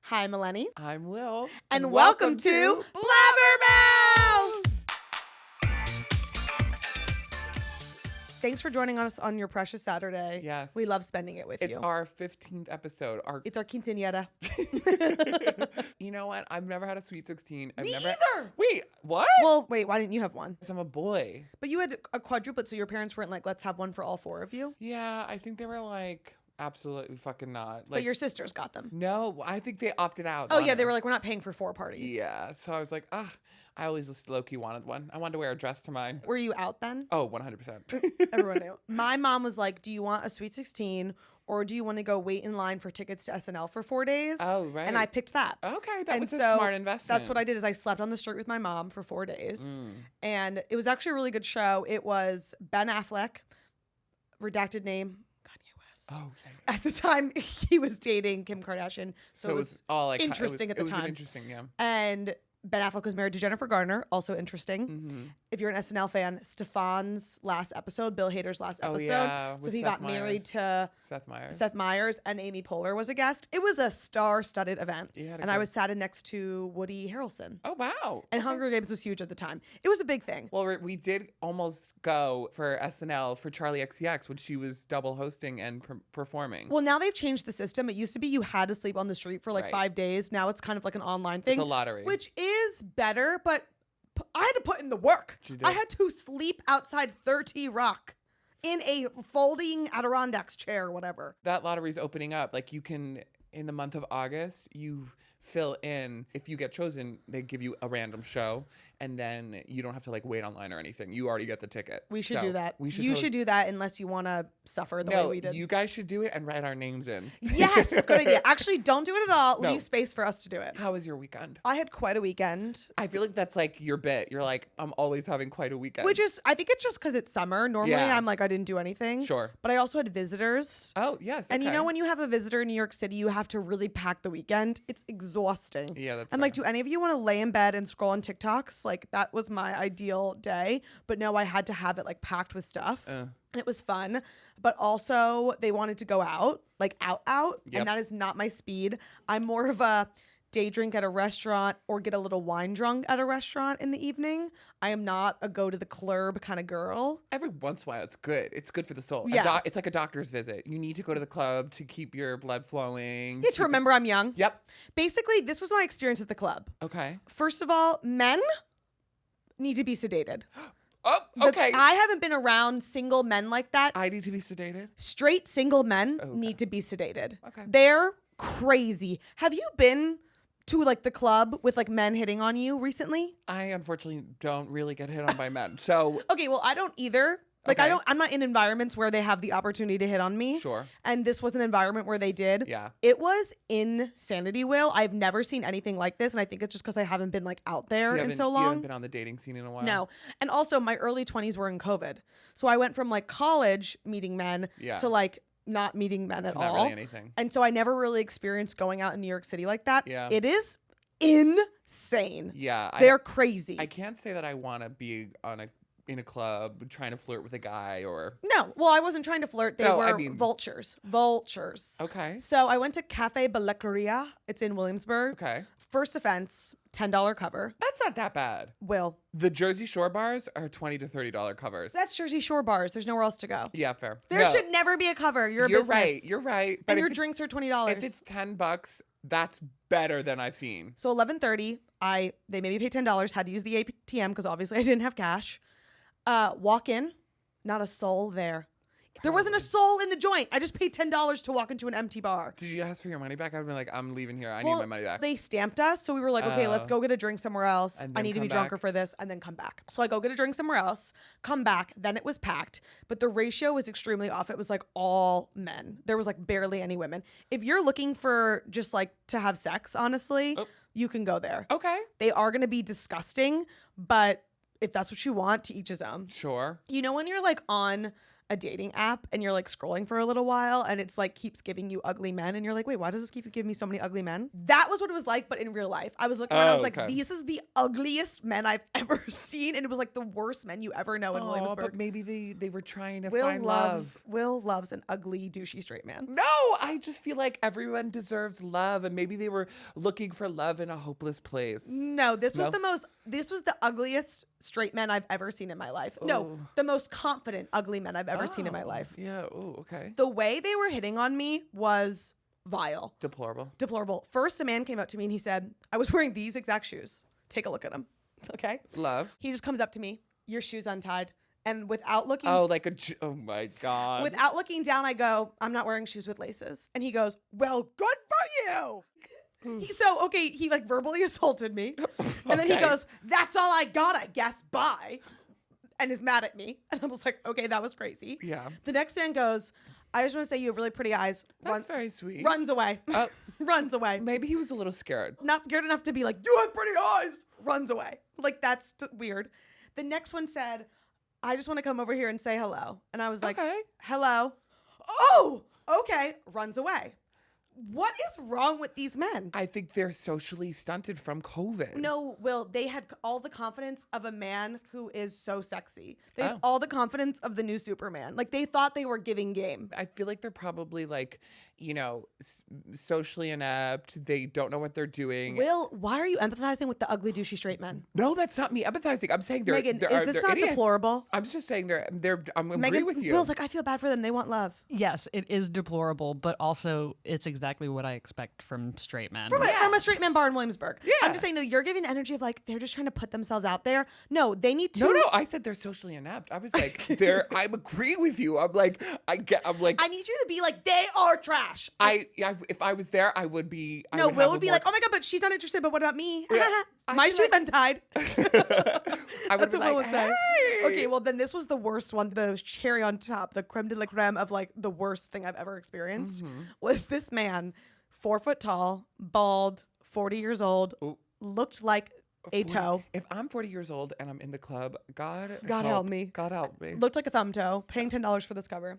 Hi, I'm Eleni. I'm Will. And welcome to Blabbermouths! Thanks for joining us on your precious Saturday. Yes. We love spending it with you. It's our 15th episode. It's our quinceañera. You know what? I've never had a sweet 16. Me either! Wait, what? Well, wait, why didn't you have one? Because I'm a boy. But you had a quadruplet, so your parents weren't like, let's have one for all four of you? Yeah, I think they were like, absolutely fucking not. Like, But your sisters got them. No, I think they opted out. Oh, yeah, they were like, we're not paying for 4 parties. Yeah, so I was like, I always just low-key wanted one. I wanted to wear a dress to mine. Were you out then? Oh, 100%. Everyone knew. My mom was like, do you want a sweet 16 or do you want to go wait in line for tickets to SNL for 4 days? Oh, right. And I picked that. Okay, that was a smart investment. That's what I did is I slept on the street with my mom for 4 days. And it was actually a really good show. It was Ben Affleck, redacted name, Kanye West. Oh, okay. At the time, he was dating Kim Kardashian. So it was all like interesting at the time. It was interesting, yeah. And Ben Affleck was married to Jennifer Garner, also interesting. Mm-hmm. If you're an SNL fan, Stefan's last episode, Bill Hader's last episode. Yeah, so he got married to Seth Meyers, and Amy Poehler was a guest. It was a star-studded event. And I was sat next to Woody Harrelson. Oh, wow. And Hunger Games was huge at the time. It was a big thing. Well, we did almost go for SNL for Charli XCX when she was double hosting and performing. Well, now they've changed the system. It used to be you had to sleep on the street for like 5 days. Now it's kind of like an online thing. It's a lottery. Which is better, but I had to put in the work. I had to sleep outside 30 Rock in a folding Adirondacks chair or whatever. That lottery's opening up. Like you can, in the month of August, you fill in. If you get chosen, they give you a random show. And then you don't have to like wait online or anything. You already get the ticket. We should do that. You should do that unless you want to suffer the way we did. You guys should do it and write our names in. Yes, good idea. Actually, don't do it at all. Leave space for us to do it. How was your weekend? I had quite a weekend. I feel like that's like your bit. You're like, I'm always having quite a weekend. Which is, I think it's just because it's summer. Normally, I'm like, I didn't do anything. Sure. But I also had visitors. Oh, yes. And you know when you have a visitor in New York City, you have to really pack the weekend. It's exhausting. Yeah, that's I'm like, do any of you want to lay in bed and scroll on TikToks? Like, that was my ideal day. But no, I had to have it like packed with stuff. And it was fun. But also, they wanted to go out. Like, out. Yep. And that is not my speed. I'm more of a day drink at a restaurant or get a little wine drunk at a restaurant in the evening. I am not a go to the club kind of girl. Every once in a while, it's good. It's good for the soul. Yeah. It's like a doctor's visit. You need to go to the club to keep your blood flowing. Yeah, to remember I'm young. Yep. Basically, this was my experience at the club. Okay. First of all, men need to be sedated. Oh, okay. I haven't been around single men like that. I need to be sedated. Straight single men need to be sedated. Okay. They're crazy. Have you been to like the club with like men hitting on you recently? I unfortunately don't really get hit on by men. So okay, well, I don't either. Like I'm not in environments where they have the opportunity to hit on me. Sure. And this was an environment where they did. Yeah. It was insanity, Will. I've never seen anything like this. And I think it's just because I haven't been like out there in so long. You haven't been on the dating scene in a while. No. And also my early 20s were in COVID. So I went from like college meeting men to like not meeting men at all. Not really anything. And so I never really experienced going out in New York City like that. Yeah. It is insane. Yeah. They're crazy. I can't say that I want to be in a club trying to flirt with a guy or... No. Well, I wasn't trying to flirt. They were vultures. Vultures. Okay. So I went to Cafe Balecaria. It's in Williamsburg. Okay. First offense, $10 cover. That's not that bad. Will. The Jersey Shore bars are $20 to $30 covers. That's Jersey Shore bars. There's nowhere else to go. Yeah, fair. There should never be a cover. You're a business. You're right. But your drinks are $20. If it's $10, that's better than I've seen. So 11:30, they made me pay $10. Had to use the ATM because obviously I didn't have cash. Walk in, not a soul there. There wasn't a soul in the joint. I just paid $10 to walk into an empty bar. Did you ask for your money back? I'd been like, I'm leaving here. I need my money back. They stamped us. So we were like, okay, let's go get a drink somewhere else. I need to be drunker for this and then come back. So I go get a drink somewhere else, come back. Then it was packed. But the ratio was extremely off. It was like all men. There was like barely any women. If you're looking for just like to have sex, honestly, you can go there. Okay. They are going to be disgusting, but if that's what you want, to each his own. Sure. You know when you're like on a dating app and you're like scrolling for a little while and it's like keeps giving you ugly men and you're like, wait, why does this keep giving me so many ugly men? That was what it was like, but in real life. I was looking around, I was like, these is the ugliest men I've ever seen, and it was like the worst men you ever know in Williamsburg. But maybe they were trying to find love. Will loves an ugly, douchey straight man. No, I just feel like everyone deserves love, and maybe they were looking for love in a hopeless place. No, this was the ugliest straight men I've ever seen in my life. Ooh. No, the most confident ugly men I've ever seen in my life. Yeah, okay. The way they were hitting on me was vile. Deplorable. First, a man came up to me and he said, I was wearing these exact shoes. Take a look at them. Okay? Love. He just comes up to me, your shoes untied. And without looking... oh my God. Without looking down, I go, I'm not wearing shoes with laces. And he goes, well, good for you. He like verbally assaulted me. And then he goes, that's all I got, I guess, bye. And is mad at me. And I was like, okay, that was crazy. Yeah. The next man goes, I just want to say you have really pretty eyes. That's very sweet. Runs away. Runs away. Maybe he was a little scared. Not scared enough to be like, you have pretty eyes. Runs away. Like, that's weird. The next one said, I just want to come over here and say hello. And I was like, okay. Hello. Oh, okay. Runs away. What is wrong with these men? I think they're socially stunted from COVID. No, Will, they had all the confidence of a man who is so sexy. They had all the confidence of the new Superman. Like, they thought they were giving game. I feel like they're probably like, socially inept. They don't know what they're doing. Will, why are you empathizing with the ugly, douchey straight men? No, that's not me empathizing. I'm saying they're Megan, is this not idiots. Deplorable? I'm just saying I'm Megan, agree with you. Will's like, I feel bad for them. They want love. Yes, it is deplorable, but also it's exactly what I expect from straight men. From a straight man bar in Williamsburg. Yeah. I'm just saying, though, you're giving the energy of like, they're just trying to put themselves out there. No, they need to. No, I said they're socially inept. I was like, I'm agreeing with you. I'm like, I need you to be like, they are trash. If I was there, I would be. Will would be like, oh my God, but she's not interested. But what about me? Yeah, my shoes untied. That's what Will would say. Okay, well then this was the worst one, the cherry on top, the creme de la creme of like the worst thing I've ever experienced. Was this man, 4 foot tall, bald, 40 years old, looked like a toe. If I'm 40 years old and I'm in the club, God help me. God help me. Looked like a thumb toe, paying $10 for this cover.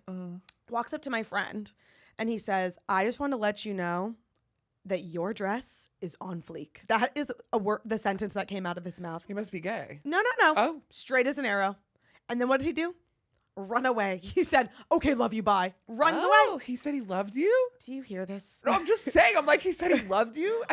Walks up to my friend and he says, I just want to let you know that your dress is on fleek. That is the sentence that came out of his mouth. He must be gay. No. Oh. Straight as an arrow. And then what did he do? Run away. He said, okay, love you, bye. Runs away. He said he loved you? Do you hear this? No, I'm just saying. I'm like, he said he loved you?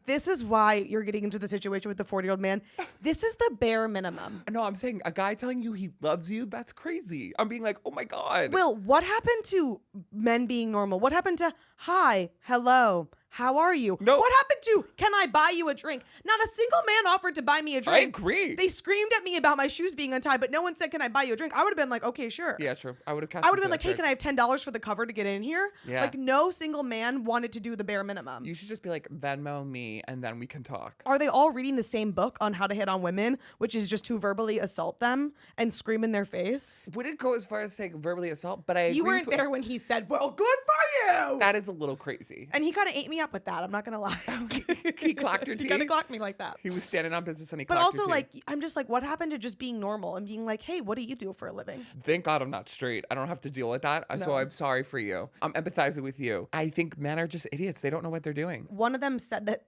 This is why you're getting into the situation with the 40-year-old man. This is the bare minimum. No, I'm saying a guy telling you he loves you, that's crazy. I'm being like, oh my God. Will, what happened to men being normal? What happened to hi, hello, how are you? No. What happened to, can I buy you a drink? Not a single man offered to buy me a drink. I agree. They screamed at me about my shoes being untied, but no one said, can I buy you a drink? I would have been like, okay, sure. Yeah, sure. I would have been like, hey, can I have $10 for the cover to get in here? Yeah. Like, no single man wanted to do the bare minimum. You should just be like, Venmo me, and then we can talk. Are they all reading the same book on how to hit on women, which is just to verbally assault them and scream in their face? Wouldn't go as far as saying verbally assault, but I agree. You weren't there when he said, well, good for you. That is a little crazy. And he kind of ate me up with that. I'm not going to lie. He clocked your teeth. He kind of clocked me like that. He was standing on business and he clocked your teeth. But also, like, I'm just like, what happened to just being normal and being like, hey, what do you do for a living? Thank God I'm not straight. I don't have to deal with that. No. So I'm sorry for you. I'm empathizing with you. I think men are just idiots. They don't know what they're doing. One of them said that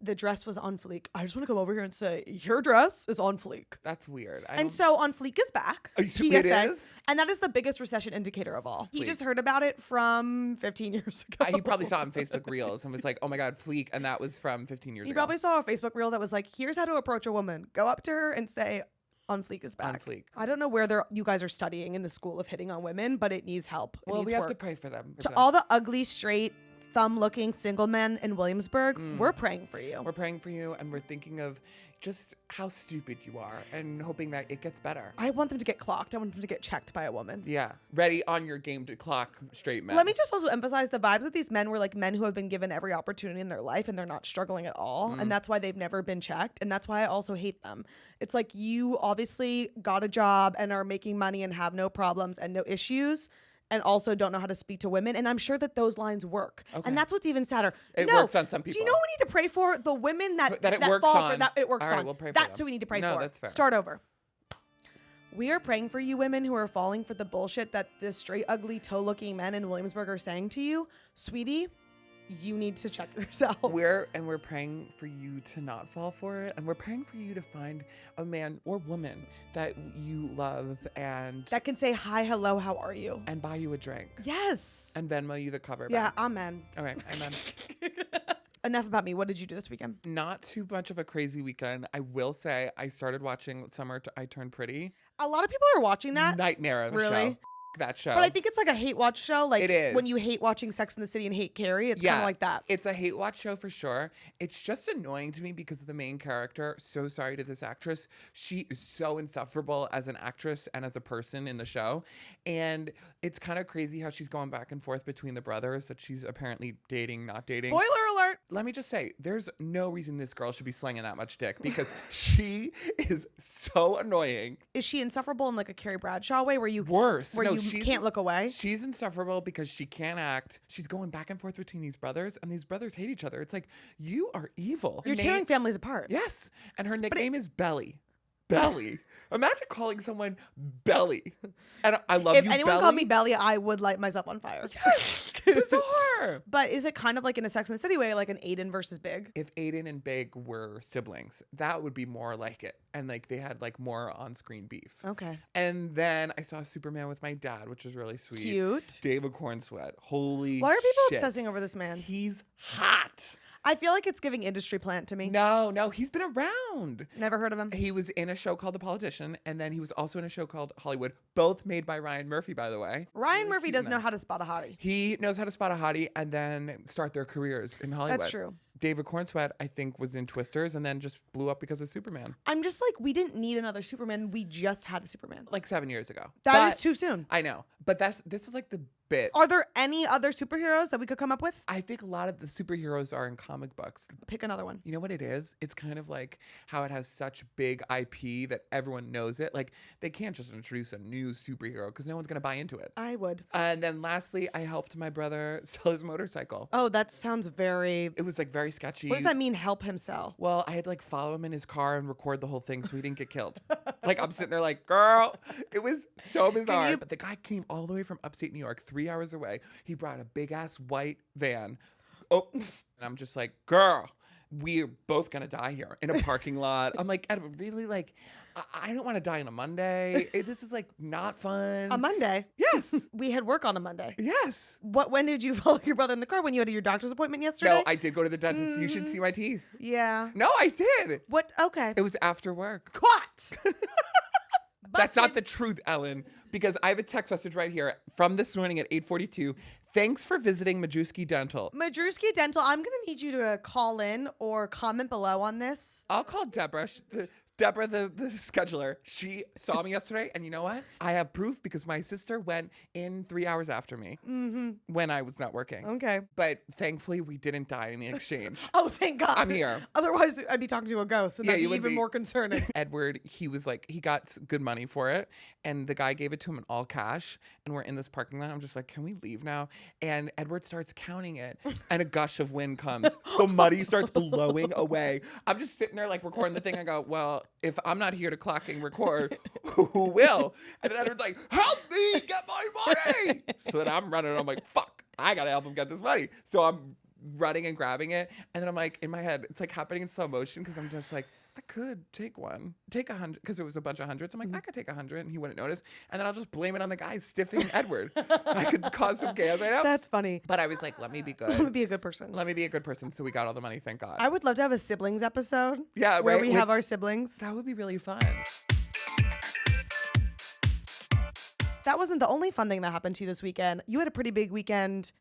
the dress was on fleek. I just want to come over here and say, your dress is on fleek. That's weird. And so On Fleek is back. It is? And that is the biggest recession indicator of all. Fleek. He just heard about it from 15 years ago. He probably saw it on Facebook Reels and was like, oh my God, Fleek. And that was from 15 years ago. He probably saw a Facebook Reel that was like, here's how to approach a woman. Go up to her and say, On Fleek is back. On Fleek. I don't know where you guys are studying in the school of hitting on women, but it needs help. We have to pray for them. All the ugly, straight, thumb-looking single men in Williamsburg, we're praying for you. We're praying for you, and we're thinking of just how stupid you are and hoping that it gets better. I want them to get clocked. I want them to get checked by a woman. Yeah. Ready on your game to clock straight men. Let me just also emphasize the vibes that these men were like men who have been given every opportunity in their life and they're not struggling at all. And that's why they've never been checked. And that's why I also hate them. It's like, you obviously got a job and are making money and have no problems and no issues, and also don't know how to speak to women. And I'm sure that those lines work. Okay. And that's what's even sadder. It works on some people. Do you know what we need to pray for? The women that it works fall on. For that it works all right, on. We'll pray for that's them. who we need to pray for. No, that's fair. Start over. We are praying for you women who are falling for the bullshit that the straight, ugly, toe-looking men in Williamsburg are saying to you. Sweetie, you need to check yourself. We're praying for you to not fall for it. And we're praying for you to find a man or woman that you love and that can say hi, hello, how are you? And buy you a drink. Yes. And Venmo you the cover back. Yeah, amen. Okay, amen. Enough about me. What did you do this weekend? Not too much of a crazy weekend. I will say I started watching Summer I Turned Pretty. A lot of people are watching that. Nightmare of a Really? show. That show. But I think it's like a hate watch show. Like It is. when you hate watching Sex in the City and hate Carrie, it's kind of like that. It's a hate watch show for sure. It's just annoying to me because of the main character. So sorry to this actress. She is so insufferable as an actress and as a person in the show. And it's kind of crazy how she's going back and forth between the brothers that she's apparently dating, not dating. Spoiler alert. Let me just say, there's no reason this girl should be slinging that much dick because she is so annoying. Is she insufferable in like a Carrie Bradshaw way where you Worse. where No, you can't look away? She's insufferable because she can't act. She's going back and forth between these brothers, and these brothers hate each other. It's like, you are evil. You're tearing families apart. Yes. And her nickname is Belly. Belly. Imagine calling someone Belly. And I love If you, anyone Belly. called me Belly, I would light myself on fire. Yes. Bizarre. But is it kind of like in a Sex and the City way, like an Aiden versus Big? If Aiden and Big were siblings, that would be more like it. And like they had like more on-screen beef. Okay. And then I saw Superman with my dad, which was really sweet. Cute. David Cornsweat. Holy Why are people shit. obsessing over this man? He's hot. I feel like it's giving industry plant to me. No, he's been around. Never heard of him. He was in a show called The Politician, and then he was also in a show called Hollywood, both made by Ryan Murphy, by the way. Ryan Murphy does know how to spot a hottie. He knows how to spot a hottie and then start their careers in Hollywood. That's true. David Cornsweat, I think, was in Twisters and then just blew up because of Superman. I'm just like, we didn't need another Superman. We just had a Superman. Like 7 years ago. That is too soon. I know. But this is like the bit. Are there any other superheroes that we could come up with? I think a lot of the superheroes are in comic books. Pick another one. You know what it is? It's kind of like how it has such big IP that everyone knows it. Like, they can't just introduce a new superhero because no one's going to buy into it. I would. And then lastly, I helped my brother sell his motorcycle. Oh, that sounds very... It was like very sketchy. What does that mean, help him sell? Well, I had like follow him in his car and record the whole thing so he didn't get killed. Like, I'm sitting there like, girl, it was so bizarre. But the guy came all the way from upstate New York, 3 hours away. He brought a big ass white van. Oh, and I'm just like, girl, we're both gonna die here in a parking lot. I'm like, really, like, I don't want to die on a Monday. This is like not fun. A Monday? Yes. We had work on a Monday. Yes. When did you follow your brother in the car? When you had your doctor's appointment yesterday? No, I did go to the dentist. You should see my teeth. Yeah. No, I did. What? Okay. It was after work. What? That's not the truth, Ellen, because I have a text message right here from this morning at 8:42. Thanks for visiting Majewski Dental. Majewski Dental, I'm going to need you to call in or comment below on this. I'll call Deborah. Deborah, the scheduler, she saw me yesterday, and you know what? I have proof because my sister went in 3 hours after me when I was not working. Okay. But thankfully, we didn't die in the exchange. Oh, thank God. I'm here. Otherwise, I'd be talking to a ghost, and Yeah, that'd you be would even be. more concerning. Edward, he was like, he got good money for it, and the guy gave it to him in all cash, and we're in this parking lot. I'm just like, can we leave now? And Edward starts counting it, and a gush of wind comes. The money starts blowing away. I'm just sitting there like recording the thing. I go, well, if I'm not here to clock and record, who will? And then Edward's like, help me get my money. So then I'm running. I'm like, fuck, I gotta help him get this money. So I'm running and grabbing it, and then I'm like, in my head, it's like happening in slow motion because I'm just like, I could take 100 because it was a bunch of hundreds. I'm like, I could take 100 and he wouldn't notice. And then I'll just blame it on the guy stiffing Edward. I could cause some chaos right now. That's funny. But I was like, let me be good. Let me be a good person. Let me be a good person. So we got all the money, thank God. I would love to have a siblings episode. Yeah, where right, we have our siblings. That would be really fun. That wasn't the only fun thing that happened to you this weekend. You had a pretty big weekend.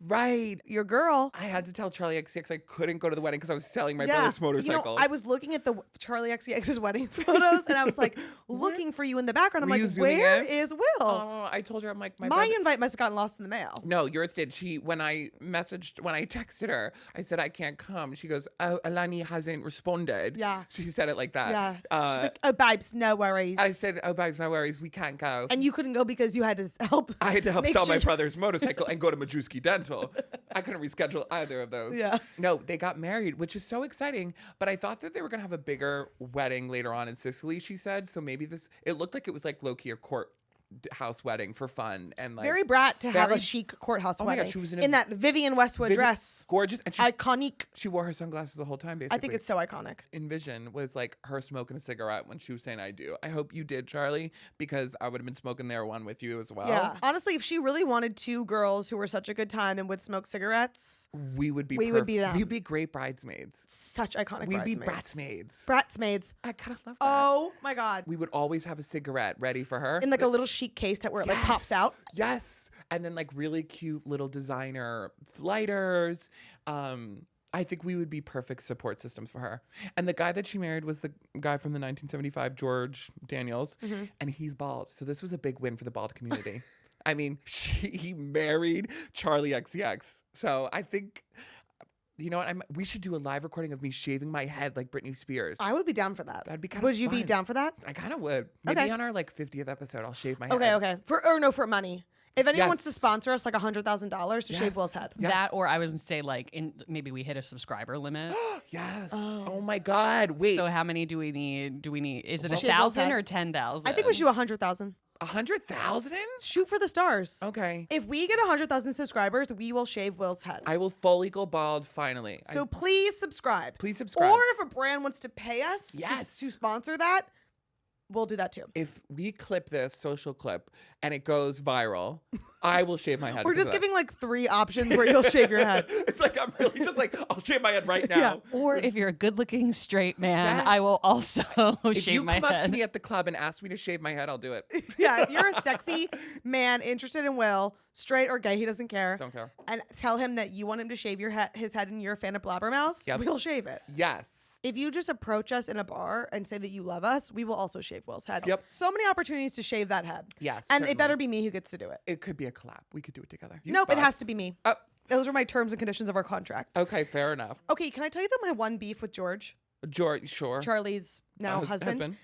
Right. Your girl. I had to tell Charli XCX I couldn't go to the wedding because I was selling my brother's motorcycle. You know, I was looking at the Charli XCX's wedding photos and I was like looking for you in the background. I'm Were you like, zooming where in? is Will? Oh, I told her, I'm like, my My invite must have gotten lost in the mail. No, yours did. When I texted her, I said, I can't come. She goes, oh, Eleni hasn't responded. Yeah. She said it like that. Yeah. She's like, oh, babes, no worries. I said, oh, babes, no worries. We can't go. And you couldn't go because you had to help. I had to help make sell my sure- brother's motorcycle and go to Majewski Dental. rental. I couldn't reschedule either of those. Yeah. No, they got married, which is so exciting. But I thought that they were going to have a bigger wedding later on in Sicily, she said. So maybe it looked like it was like low-key a courthouse wedding for fun. And like Very brat to have a chic courthouse wedding. God, she was in that Vivienne Westwood dress. Gorgeous. And iconic. She wore her sunglasses the whole time, basically. I think it's so iconic. Envision was like her smoking a cigarette when she was saying I do. I hope you did, Charli, because I would have been smoking their one with you as well. Yeah. Honestly, if she really wanted two girls who were such a good time and would smoke cigarettes, we would be them. We'd be great bridesmaids. Such iconic We'd bridesmaids. be bratmaids. Bratmaids. I kind of love that. Oh my God. We would always have a cigarette ready for her. In like a little chic case where it like pops out. Yes. And then like really cute little designer lighters. I think we would be perfect support systems for her. And the guy that she married was the guy from the 1975, George Daniels, and he's bald. So this was a big win for the bald community. I mean, he married Charli XCX. So I think, you know what? We should do a live recording of me shaving my head like Britney Spears. I would be down for that. That'd be kind of Would you fun. be down for that? I kind of would. Maybe on our like 50th episode, I'll shave my head. Okay. For money. If anyone wants to sponsor us like $100,000 to shave Will's head. Yes. That, or I was gonna say like maybe we hit a subscriber limit. Yes. Oh my God. Wait. So how many do we need? Is it To shave Will's 1,000 head? or 10,000? I think we should do 100,000. 100,000? Shoot for the stars. Okay. If we get 100,000 subscribers, we will shave Will's head. I will fully go bald finally. So please subscribe. Please subscribe. Or if a brand wants to pay us to sponsor that, we'll do that too. If we clip this social clip and it goes viral, I will shave my head. We're just giving like 3 options where you'll shave your head. It's like I'm really just like, I'll shave my head right now. Or if you're a good-looking straight man, Yes. I will also If shave you my come head. up to me at the club and ask me to shave my head, I'll do it. Yeah, if you're a sexy man interested in Will, straight or gay, he doesn't care. Don't care. And tell him that you want him to shave his head and you're a fan of Blabbermouths, we'll shave it. Yes. If you just approach us in a bar and say that you love us, we will also shave Will's head. Yep. So many opportunities to shave that head. Yes. And certainly. it better be me who gets to do it. It could be a collab. We could do it together. Nope, it has to be me. Oh, Those are my terms and conditions of our contract. okay, fair enough. Okay, can I tell you that my one beef with George, George, sure. Charli's now His husband,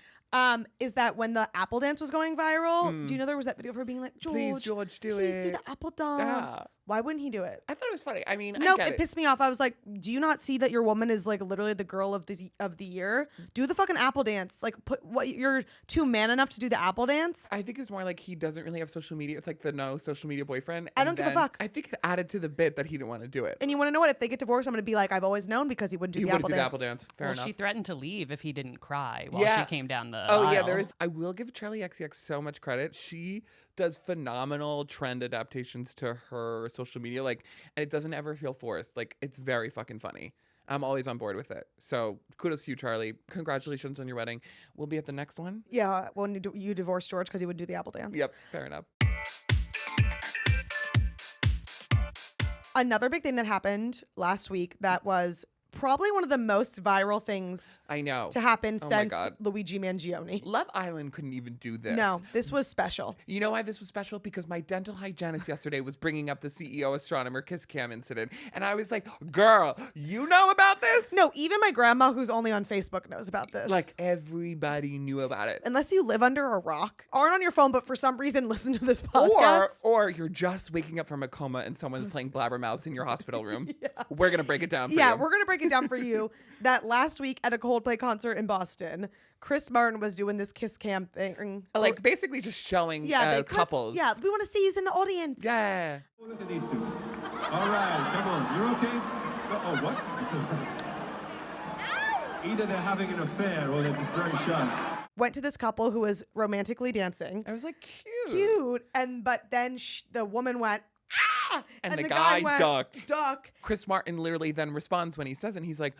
is that when the apple dance was going viral, do you know there was that video of her being like, George, Please, George, do please it. do the apple dance. Yeah. Why wouldn't he do it? I thought it was funny. I mean, Nope, I get it pissed me off. I was like, do you not see that your woman is like literally the girl of the year? Do the fucking apple dance. Like, you're too man enough to do the apple dance? I think it's more like he doesn't really have social media. It's like the no social media boyfriend. I don't give a fuck. I think it added to the bit that he didn't want to do it. And you want to know what? If they get divorced, I'm going to be like, I've always known, because he wouldn't do He the wouldn't apple do dance. the apple dance. Fair enough. She threatened to leave if he didn't cry while Yeah. she came down the Oh aisle. yeah, there is. I will give Charli XCX so much credit. She does phenomenal trend adaptations to her social media, like, and it doesn't ever feel forced. Like, it's very fucking funny. I'm always on board with it. So kudos to you, Charli. Congratulations on your wedding. We'll be at the next one. Yeah, when you divorced George because he would do the apple dance. Yep, fair enough. Another big thing that happened last week that was probably one of the most viral things I know. to happen Oh my since God. Luigi Mangione. Love Island couldn't even do this. No, this was special. You know why this was special? Because my dental hygienist yesterday was bringing up the CEO astronomer kiss cam incident. And I was like, girl, you know about this? No, even my grandma, who's only on Facebook, knows about this. Like, everybody knew about it. Unless you live under a rock, aren't on your phone, but for some reason listen to this podcast. Or you're just waking up from a coma and someone's playing Blabbermouths in your hospital room. We're going to break it down for you. Yeah, we're going to break it down for you. That last week at a Coldplay concert in Boston, Chris Martin was doing this kiss cam thing. Like, basically just showing couples. Yeah, we want to see you in the audience. Yeah. Oh, look at these two. All right, come on. You're okay? Oh, what? Either they're having an affair or they're just very shy. Went to this couple who was romantically dancing. I was like, cute. Cute. But then the woman went, ah! And the guy went, ducked. Duck. Chris Martin literally then responds when he says it. And he's like,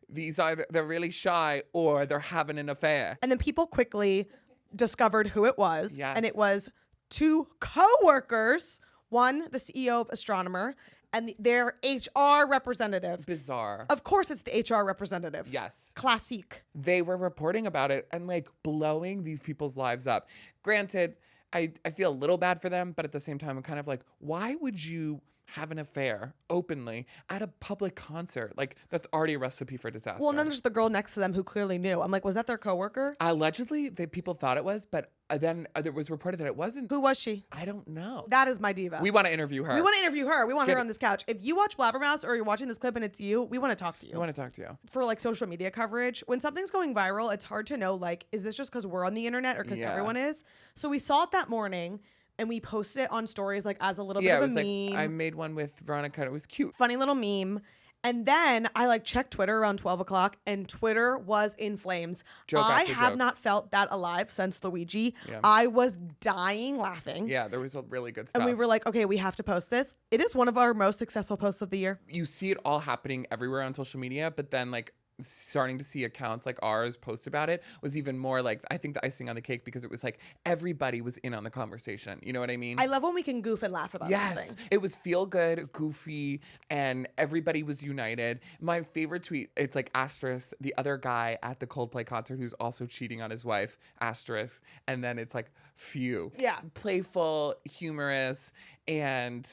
they're really shy or they're having an affair. And then people quickly discovered who it was. Yes. And it was 2 co-workers. One, the CEO of Astronomer, and their HR representative. Bizarre. Of course it's the HR representative. Yes. Classique. They were reporting about it and like blowing these people's lives up. Granted, I feel a little bad for them, but at the same time, I'm kind of like, why would you have an affair openly at a public concert. Like, that's already a recipe for disaster. Well, and then there's the girl next to them who clearly knew. I'm like, was that their coworker? Allegedly, people thought it was, but then it was reported that it wasn't. Who was she? I don't know. That is my diva. We want to interview her. We want to interview her. We want her on this couch. If you watch Blabbermouths or you're watching this clip and it's you, we want to talk to you. We want to talk to you. For like social media coverage, when something's going viral, it's hard to know, like, is this just because we're on the internet or because everyone is? So we saw it that morning and we posted it on stories like as a little bit of a meme. Like, I made one with Veronica. It was cute. Funny little meme. And then I like checked Twitter around 12 o'clock and Twitter was in flames. I have not felt that alive since Luigi. Yeah. I was dying laughing. Yeah, there was a really good stuff. And we were like, okay, we have to post this. It is one of our most successful posts of the year. You see it all happening everywhere on social media, but then like starting to see accounts like ours post about it was even more like, I think, the icing on the cake, because it was like everybody was in on the conversation. You know what I mean? I love when we can goof and laugh about something. Yes, it was feel good, goofy, and everybody was united. My favorite tweet, it's like asterisk, the other guy at the Coldplay concert who's also cheating on his wife, asterisk, and then it's like phew. Yeah. Playful, humorous, and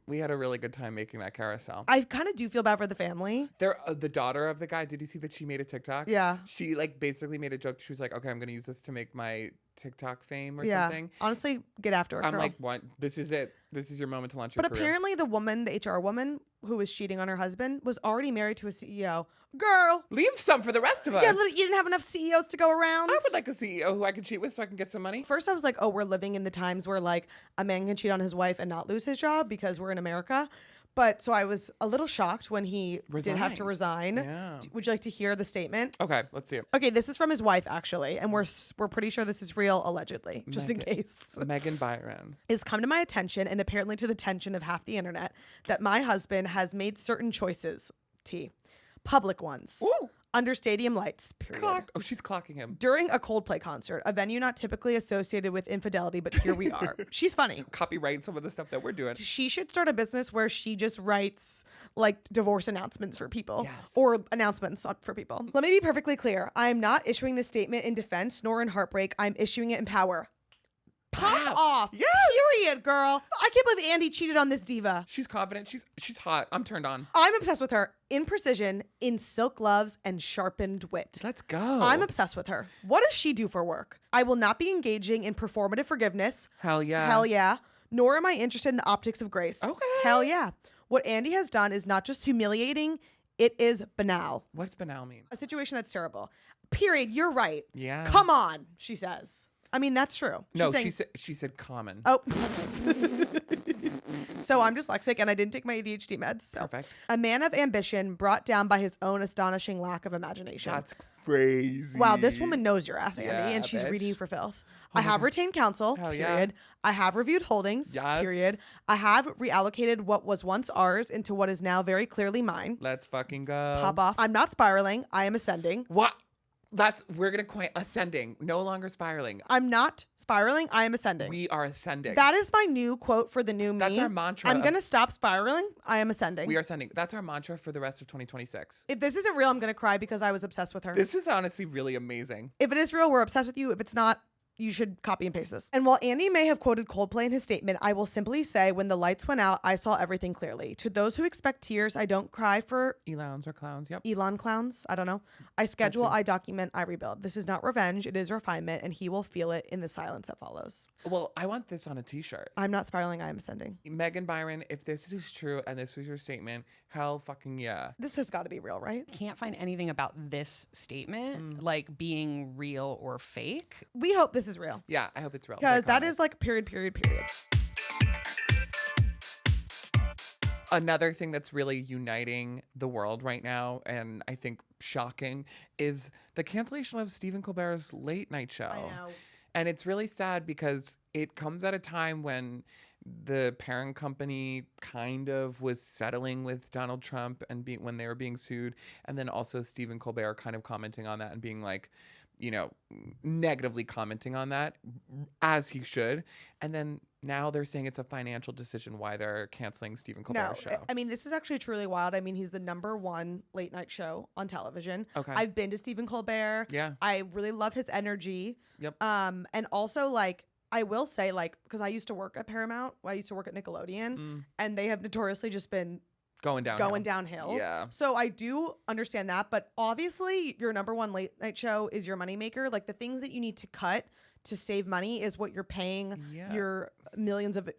we had a really good time making that carousel. I kind of do feel bad for the family. The daughter of the guy, did you see that she made a TikTok? Yeah. She like basically made a joke. She was like, okay, I'm going to use this to make my TikTok fame or something. Honestly, get after it, I'm girl. like, what? This is it. This is your moment to launch your But career. apparently the woman, the HR woman who was cheating on her husband, was already married to a CEO. Girl. Leave some for the rest of us. Yeah, you didn't have enough CEOs to go around. I would like a CEO who I could cheat with so I can get some money. First I was like, oh, we're living in the times where like a man can cheat on his wife and not lose his job because we're in America. But so I was a little shocked when he did have to resign. Yeah. Would you like to hear the statement? Okay, let's see it. Okay, this is from his wife actually, and we're pretty sure this is real, allegedly, just in case. Megan Byron. It's come to my attention, and apparently to the attention of half the internet, that my husband has made certain choices, public ones, Ooh. under stadium lights, period. Clocked. Oh, she's clocking him. During a Coldplay concert, a venue not typically associated with infidelity, but here we are. She's funny. Copyright some of the stuff that we're doing. She should start a business where she just writes like divorce announcements for people. Yes. Or announcements for people. Let me be perfectly clear. I am not issuing this statement in defense nor in heartbreak. I'm issuing it in power. Pop off. Yes. Period, girl. I can't believe Andy cheated on this diva. She's confident. She's hot. I'm turned on. I'm obsessed with her. In precision, in silk gloves, and sharpened wit. Let's go. I'm obsessed with her. What does she do for work? I will not be engaging in performative forgiveness. Hell yeah. Hell yeah. Nor am I interested in the optics of grace. Okay. Hell yeah. What Andy has done is not just humiliating, it is banal. What's banal mean? A situation that's terrible. Period. You're right. Yeah. Come on, she says. I mean, that's true. She said common. Oh. So I'm dyslexic and I didn't take my ADHD meds. So. Perfect. A man of ambition brought down by his own astonishing lack of imagination. That's crazy. Wow, this woman knows your ass, Andy, Yeah, and she's bitch. reading you for filth. I have retained counsel, Hell period. yeah. I have reviewed holdings, Yes. period. I have reallocated what was once ours into what is now very clearly mine. Let's fucking go. Pop off. I'm not spiraling. I am ascending. What? We're gonna coin ascending, no longer spiraling. I'm not spiraling. I am ascending. We are ascending. That is my new quote for the new me. That's our mantra. I'm going to stop spiraling. I am ascending. We are ascending. That's our mantra for the rest of 2026. If this isn't real, I'm going to cry because I was obsessed with her. This is honestly really amazing. If it is real, we're obsessed with you. If it's not, you should copy and paste this. And while Andy may have quoted Coldplay in his statement, I will simply say when the lights went out, I saw everything clearly. To those who expect tears, I don't cry for Elons or clowns. Yep. Elon clowns. I don't know. I schedule, I document, I rebuild. This is not revenge. It is refinement, and he will feel it in the silence that follows. Well, I want this on a t-shirt. I'm not spiraling. I am ascending. Megan Byron, if this is true and this was your statement, hell fucking yeah. This has got to be real, right? Can't find anything about this statement like being real or fake. We hope this is real. Yeah, I hope it's real. Because that Iconic. is like period. Another thing that's really uniting the world right now, and I think shocking, is the cancellation of Stephen Colbert's late night show. I know. And it's really sad because it comes at a time when the parent company kind of was settling with Donald Trump and when they were being sued. And then also Stephen Colbert kind of commenting on that and being like, you know, negatively commenting on that, as he should. And then now they're saying it's a financial decision why they're canceling Stephen Colbert's show. I mean, this is actually truly wild. I mean, he's the #1 late night show on television. Okay. I've been to Stephen Colbert. Yeah. I really love his energy. Yep. And also like I will say, like, because I used to work at Paramount, I used to work at Nickelodeon, and they have notoriously just been going downhill. Yeah. So I do understand that, but obviously your number one late night show is your moneymaker. Like the things that you need to cut to save money is what you're paying your millions of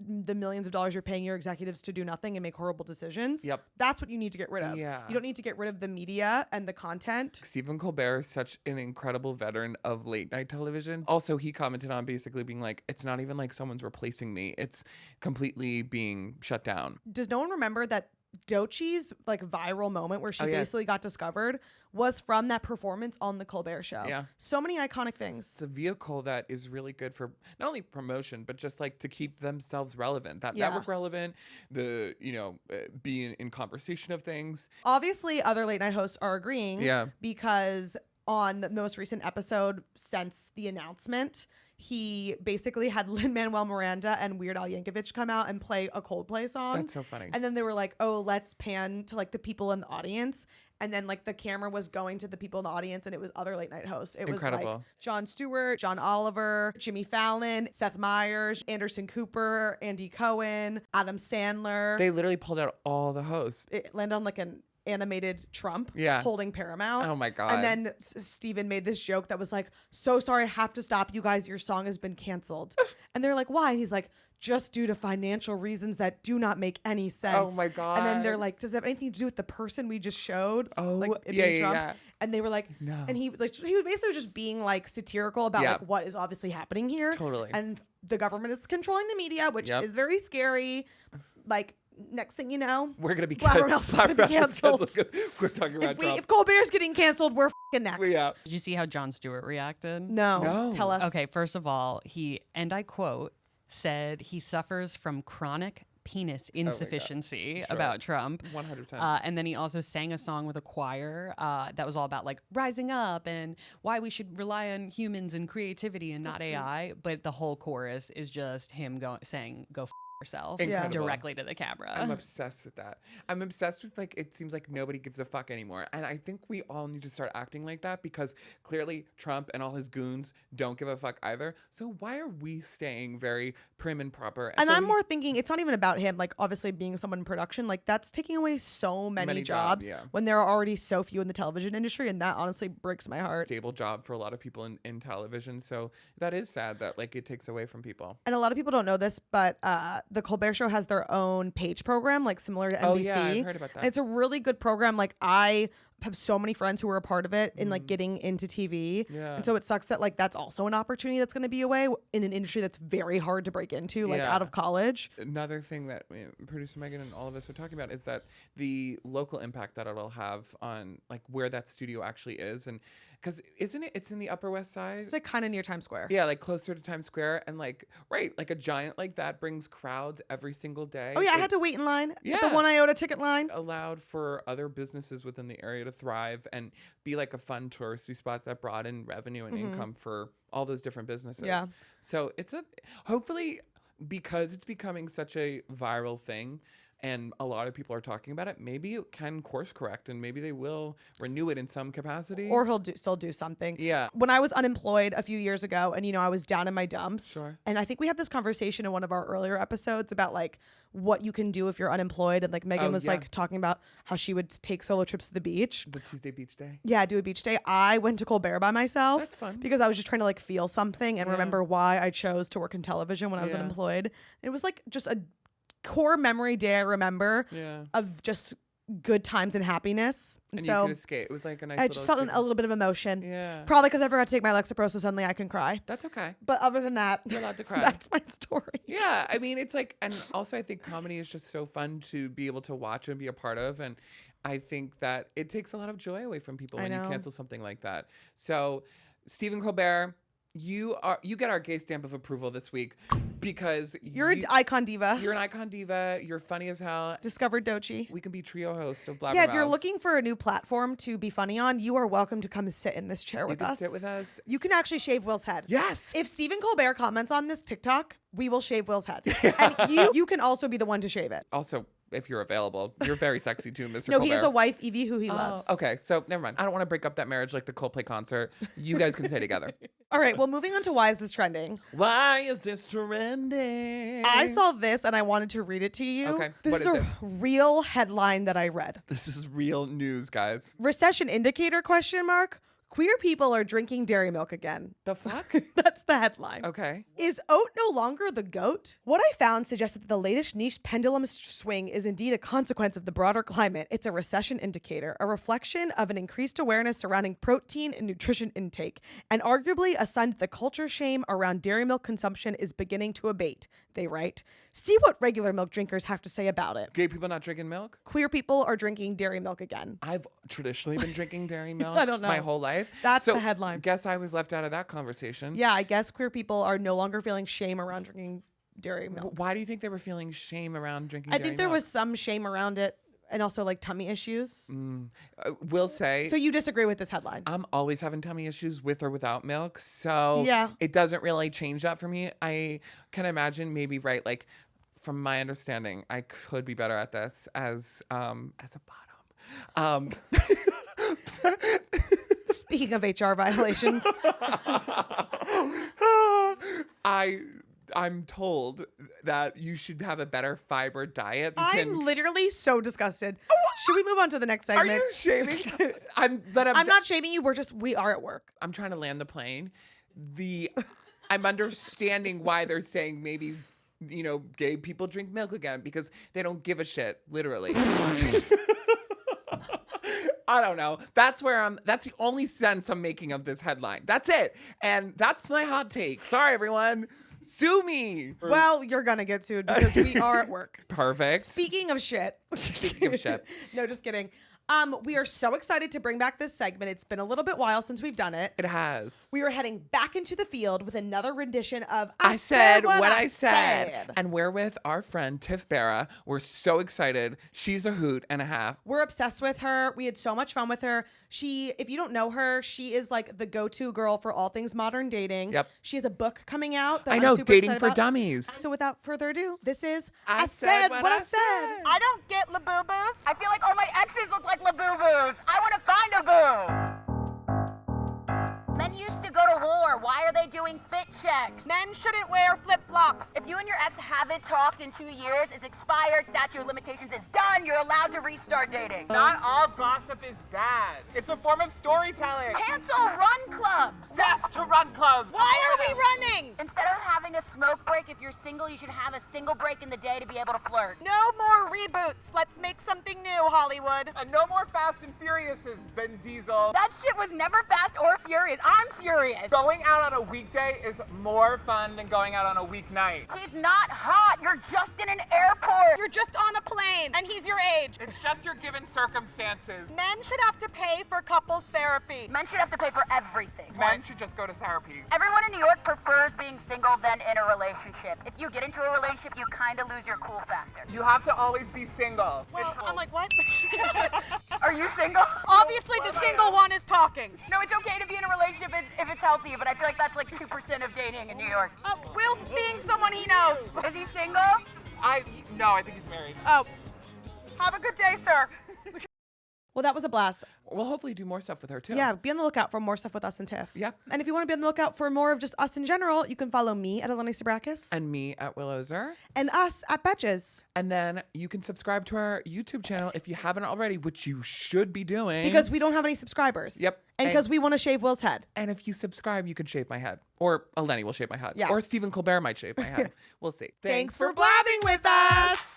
dollars you're paying your executives to do nothing and make horrible decisions. Yep. That's what you need to get rid of. Yeah. You don't need to get rid of the media and the content. Stephen Colbert is such an incredible veteran of late night television. Also, he commented on basically being like, it's not even like someone's replacing me. It's completely being shut down. Does no one remember that Doechie's like viral moment where she basically got discovered was from that performance on the Colbert Show? Yeah. So many iconic things. It's a vehicle that is really good for not only promotion, but just like to keep themselves relevant, that network relevant, the, being in conversation of things. Obviously, other late night hosts are agreeing. Yeah. Because on the most recent episode since the announcement, he basically had Lin-Manuel Miranda and Weird Al Yankovic come out and play a Coldplay song. That's so funny. And then they were like, oh, let's pan to like the people in the audience. And then like the camera was going to the people in the audience and it was other late night hosts. It was like Jon Stewart, John Oliver, Jimmy Fallon, Seth Meyers, Anderson Cooper, Andy Cohen, Adam Sandler. They literally pulled out all the hosts. It landed on like an animated Trump holding Paramount. Oh my God. And then Steven made this joke that was like, so sorry, I have to stop you guys. Your song has been canceled. And they're like, why? And he's like, just due to financial reasons that do not make any sense. Oh my God. And then they're like, does it have anything to do with the person we just showed? Oh, like, Trump? And they were like, no. And he was basically just being like satirical about like what is obviously happening here. Totally. And the government is controlling the media, which is very scary. Like, next thing you know, we're gonna be Blabbermouths is gonna be canceled. We're talking about Trump. If Colbert's getting canceled, we're f***ing next. Yeah. Did you see how Jon Stewart reacted? No. Tell us. Okay, first of all, he, and I quote, said he suffers from chronic penis insufficiency about Trump. 100%. And then he also sang a song with a choir that was all about like rising up and why we should rely on humans and creativity and not AI. But the whole chorus is just him saying, go yourself directly to the camera. I'm obsessed with that. I'm obsessed with like, it seems like nobody gives a fuck anymore. And I think we all need to start acting like that because clearly Trump and all his goons don't give a fuck either. So why are we staying very prim and proper? And so I'm more thinking it's not even about him, like obviously being someone in production, like that's taking away so many jobs when there are already so few in the television industry. And that honestly breaks my heart. Stable job for a lot of people in television. So that is sad that like it takes away from people. And a lot of people don't know this, but the Colbert Show has their own page program, like similar to NBC. Oh yeah, I've heard about that. And it's a really good program. Like I have so many friends who are a part of it in like getting into TV. Yeah. And so it sucks that like that's also an opportunity that's going to be away in an industry that's very hard to break into, like out of college. Another thing that producer Megan and all of us are talking about is that the local impact that it'll have on like where that studio actually is. And because isn't it, it's in the Upper West Side? It's like kind of near Times Square. Yeah, like closer to Times Square. And like, like a giant like that brings crowds every single day. Oh yeah, I had to wait in line at the 1 iota ticket line. Allowed for other businesses within the area to thrive and be like a fun touristy spot that brought in revenue and income for all those different businesses. Yeah. So it's hopefully because it's becoming such a viral thing and a lot of people are talking about it, maybe it can course correct and maybe they will renew it in some capacity. Or he'll still do something. Yeah. When I was unemployed a few years ago and, I was down in my dumps. Sure. And I think we had this conversation in one of our earlier episodes about like what you can do if you're unemployed. And like Megan was like talking about how she would take solo trips to the beach. The Tuesday beach day. Yeah, do a beach day. I went to Colbert by myself. That's fun. Because I was just trying to like feel something and remember why I chose to work in television when I was unemployed. It was like just a core memory day I remember of just good times and happiness. And so you could escape. It was like a nice I just felt a little bit of emotion. Yeah. Probably because I forgot to take my Lexapro, so suddenly I can cry. That's okay. But other than that, you're allowed to cry. That's my story. Yeah. I mean, it's like, and also I think comedy is just so fun to be able to watch and be a part of. And I think that it takes a lot of joy away from people when you cancel something like that. So Stephen Colbert, you get our gay stamp of approval this week because you're an icon diva. You're an icon diva. You're funny as hell. Discovered Doechii. We can be trio host of Blabbermouths. Yeah, if you're looking for a new platform to be funny on, you are welcome to come sit in this chair with us. Sit with us. You can actually shave Will's head. Yes. If Stephen Colbert comments on this TikTok, we will shave Will's head. And you can also be the one to shave it. Also, if you're available, you're very sexy too, Mr. No, Colbert. he has a wife, Evie, who he loves. Okay, so never mind. I don't want to break up that marriage like the Coldplay concert. You guys can stay together. All right, well, moving on to why is this trending? Why is this trending? I saw this and I wanted to read it to you. Okay, This what is is a it? real headline that I read. This is real news, guys. Recession indicator question mark. Queer people are drinking dairy milk again. The fuck? That's the headline. Okay. Is oat no longer the goat? What I found suggests that the latest niche pendulum swing is indeed a consequence of the broader climate. It's a recession indicator, a reflection of an increased awareness surrounding protein and nutrition intake, and arguably a sign that the culture shame around dairy milk consumption is beginning to abate, they write. See what regular milk drinkers have to say about it. Gay people not drinking milk? Queer people are drinking dairy milk again. I've traditionally been drinking dairy milk I don't know. my whole life. That's So, the headline. Guess I was left out of that conversation. Yeah, I guess queer people are no longer feeling shame around drinking dairy milk. Why do you think they were feeling shame around drinking I dairy think there milk? was some shame around it and also like tummy issues. Will say. So you disagree with this headline? I'm always having tummy issues with or without milk. So Yeah. it doesn't really change that for me. I can imagine maybe, right, like from my understanding, I could be better at this as a bottom. Speaking of HR violations, I'm told that you should have a better fiber diet. You I'm literally so disgusted. Should we move on to the next Are segment? you shaming? I'm not shaming you. We are at work. I'm trying to land the plane. I'm understanding why they're saying maybe, gay people drink milk again because they don't give a shit, literally. I don't know. That's the only sense I'm making of this headline. That's it. And that's my hot take. Sorry, everyone. Sue me. Well, you're gonna get sued because we are at work. Perfect. Speaking of shit. Speaking of shit. No, just kidding. We are so excited to bring back this segment. It's been a little bit while since we've done it. It has. We are heading back into the field with another rendition of I said what I said. And we're with our friend Tiff Baira. We're so excited. She's a hoot and a half. We're obsessed with her. We had so much fun with her. If you don't know her, she is like the go-to girl for all things modern dating. Yep. She has a book coming out that I know, I'm super Dating excited for about. Dummies. So without further ado, this is I said what I said. I don't get labubus. I feel like all my exes look like labubus. I want to find a boo. Men used to go to war. Why are they doing fit checks? Men shouldn't wear flip-flops. If you and your ex haven't talked in 2 years, it's expired, statute of limitations is done, you're allowed to restart dating. Not all gossip is bad. It's a form of storytelling. Cancel run clubs. Death to run clubs. Why are we running? Instead of having a smoke break, if you're single, you should have a single break in the day to be able to flirt. No more reboots. Let's make something new, Hollywood. And no more Fast and Furiouses, Vin Diesel. That shit was never fast or furious. I'm furious. Going out on a weekday is more fun than going out on a weeknight. He's not hot. You're just in an airport. You're just on a plane, and he's your age. It's just your given circumstances. Men should have to pay for couples therapy. Men should have to pay for everything. Men should just go to therapy. Everyone in New York prefers being single than in a relationship. If you get into a relationship, you kind of lose your cool factor. You have to always be single. Well, I'm like, what? Are you single? Obviously, the single one is talking. No, it's okay to be in a relationship if it's healthy, but I feel like that's like 2% of dating in New York. Will's seeing someone he knows. Is he single? No, I think he's married. Oh, have a good day, sir. Well, that was a blast. We'll hopefully do more stuff with her too. Yeah, be on the lookout for more stuff with us and Tiff. Yep. And if you want to be on the lookout for more of just us in general, you can follow me at Eleni Sabrakis And me at Willowser. and us at Betches. And then you can subscribe to our YouTube channel if you haven't already, which you should be doing. Because we don't have any subscribers. Yep. And because we want to shave Will's head. And if you subscribe, you can shave my head. Or Eleni will shave my head. Yeah. Or Stephen Colbert might shave my head. We'll see. Thanks for blabbing with us.